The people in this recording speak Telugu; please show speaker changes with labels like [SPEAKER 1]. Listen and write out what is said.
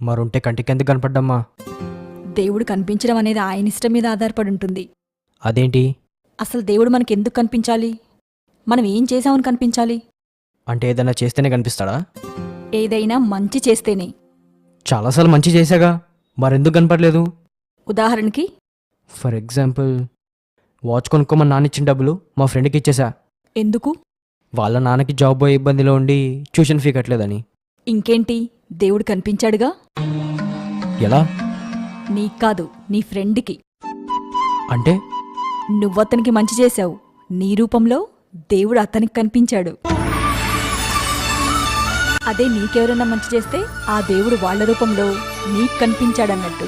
[SPEAKER 1] మరుంటే కంటికెందుకు కనపడ్డమ్మా?
[SPEAKER 2] దేవుడు కనిపించడం అనేది ఆయన ఇష్టం మీద ఆధారపడి ఉంటుంది.
[SPEAKER 1] అదేంటి?
[SPEAKER 2] అసలు దేవుడు మనకెందుకు కనిపించాలి? మనం ఏం చేశామని కనిపించాలి?
[SPEAKER 1] అంటే ఏదైనా చేస్తేనే కనిపిస్తాడా?
[SPEAKER 2] ఏదైనా మంచి చేస్తేనే.
[SPEAKER 1] చాలాసార్లు మంచి చేశాగా, మరెందుకు కనపడలేదు?
[SPEAKER 2] ఉదాహరణకి
[SPEAKER 1] ఫర్ ఎగ్జాంపుల్, వాచ్ కొనుక్కోమని నానిచ్చిన డబ్బులు మా ఫ్రెండ్కి ఇచ్చేసా.
[SPEAKER 2] ఎందుకు?
[SPEAKER 1] వాళ్ళ నాన్నకి జాబ్ పోయే ఇబ్బందిలో ఉండి ట్యూషన్ ఫీ కట్టలేదని.
[SPEAKER 2] ఇంకేంటి, దేవుడు కనిపించాడుగా.
[SPEAKER 1] ఎలా?
[SPEAKER 2] నీకు కాదు, నీ ఫ్రెండ్కి.
[SPEAKER 1] అంటే
[SPEAKER 2] నువ్వతనికి మంచి చేశావు, నీ రూపంలో దేవుడు అతనికి కనిపించాడు. అదే నీకెవరన్నా మంచి చేస్తే ఆ దేవుడు వాళ్ళ రూపంలో నీకు కనిపించాడన్నట్టు.